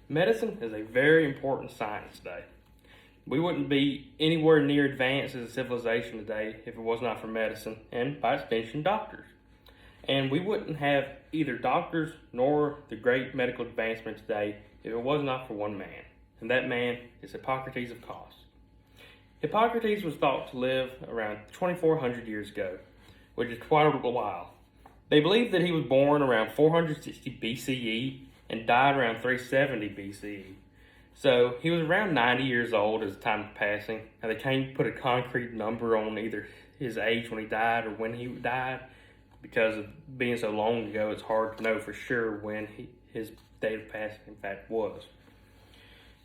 Medicine is a very important science today. We wouldn't be anywhere near advanced as a civilization today if it was not for medicine and, by extension, doctors. And we wouldn't have either doctors nor the great medical advancement today if it was not for one man. And that man is Hippocrates of Cos. Hippocrates was thought to live around 2,400 years ago, which is quite a while. They believe that he was born around 460 BCE and died around 370 BCE. So he was around 90 years old at the time of passing. Now they can't put a concrete number on either his age when he died or when he died, because of being so long ago, it's hard to know for sure when his date of passing in fact was.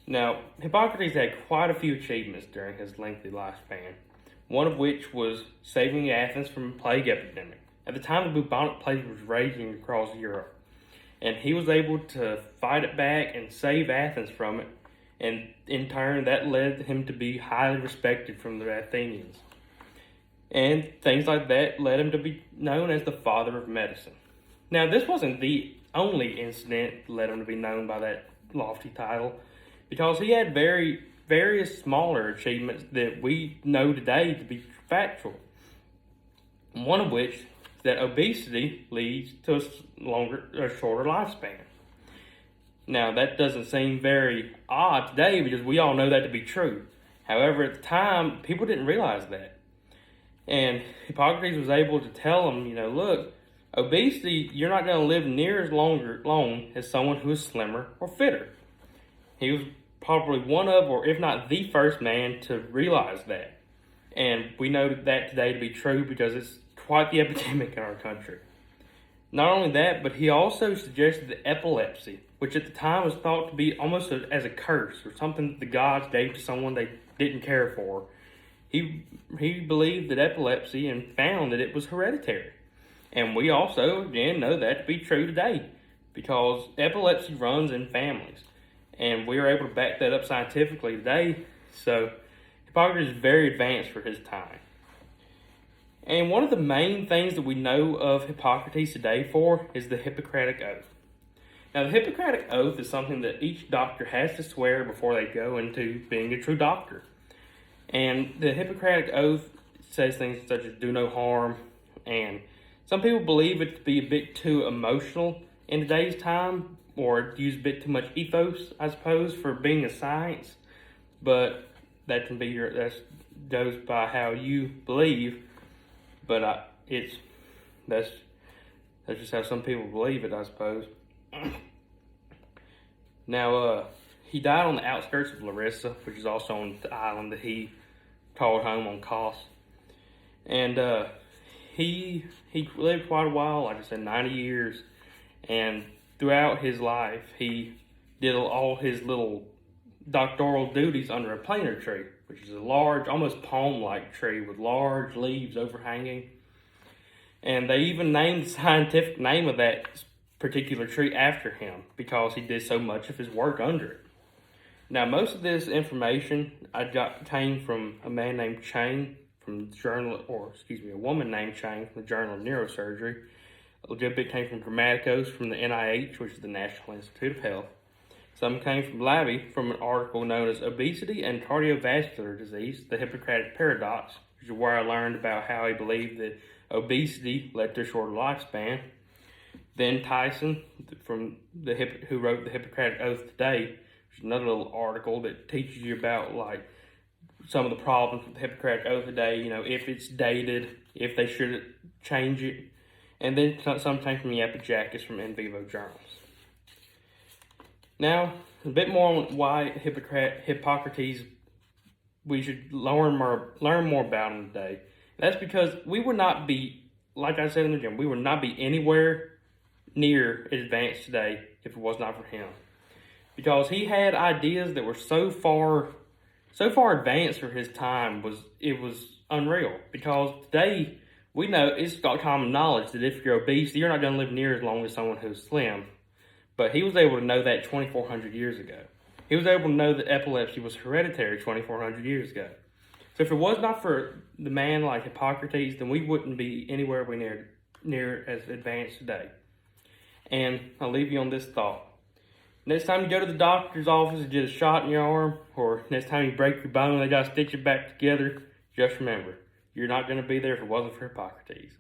Now, Hippocrates had quite a few achievements during his lengthy lifespan, one of which was saving Athens from a plague epidemic. At the time, the bubonic plague was raging across Europe, and he was able to fight it back and save Athens from it, and in turn, that led him to be highly respected from the Athenians. And things like that led him to be known as the father of medicine. Now, this wasn't the only incident that led him to be known by that lofty title, because he had various smaller achievements that we know today to be factual. One of which is that obesity leads to a shorter lifespan. Now, that doesn't seem very odd today because we all know that to be true. However, at the time, people didn't realize that. And Hippocrates was able to tell them, look, obesity, you're not going to live near as long as someone who is slimmer or fitter. He was probably one of, or if not the first man to realize that. And we know that today to be true because it's quite the epidemic in our country. Not only that, but he also suggested that epilepsy, which at the time was thought to be almost as a curse or something that the gods gave to someone they didn't care for. He believed that epilepsy and found that it was hereditary. And we also, again, know that to be true today because epilepsy runs in families. And we are able to back that up scientifically today. So Hippocrates is very advanced for his time. And one of the main things that we know of Hippocrates today for is the Hippocratic Oath. Now, the Hippocratic Oath is something that each doctor has to swear before they go into being a true doctor. And the Hippocratic Oath says things such as do no harm, and some people believe it to be a bit too emotional in today's time, or use a bit too much ethos, I suppose, for being a science. But that can be that goes by how you believe. But that's just how some people believe it, I suppose. Now, he died on the outskirts of Larissa, which is also on the island that he called home on Kos. And he lived quite a while, like I said, 90 years. And throughout his life, he did all his little doctoral duties under a planer tree, which is a large, almost palm-like tree with large leaves overhanging. And they even named the scientific name of that particular tree after him because he did so much of his work under it. Now, most of this information came from a man named Chang from the journal, a woman named Chang from the Journal of Neurosurgery. A good bit came from Grammaticos from the NIH, which is the National Institute of Health. Some came from Labby from an article known as Obesity and Cardiovascular Disease, the Hippocratic Paradox, which is where I learned about how he believed that obesity led to a shorter lifespan. Then Tyson, who wrote the Hippocratic Oath Today, which is another little article that teaches you about like some of the problems with the Hippocratic Oath today, if it's dated, if they should change it. And then some came from the Epijakis from In Vivo Journals. Now, a bit more on why Hippocrates, we should learn more about him today. That's because we would not be, like I said in the gym, we would not be anywhere near advanced today if it was not for him. Because he had ideas that were so far advanced for his time, it was unreal. Because today, we know it's got common knowledge that if you're obese, you're not going to live near as long as someone who's slim. But he was able to know that 2,400 years ago. He was able to know that epilepsy was hereditary 2,400 years ago. So if it was not for the man like Hippocrates, then we wouldn't be anywhere near as advanced today. And I'll leave you on this thought. Next time you go to the doctor's office and get a shot in your arm, or next time you break your bone and they got to stitch it back together, just remember, you're not going to be there if it wasn't for Hippocrates.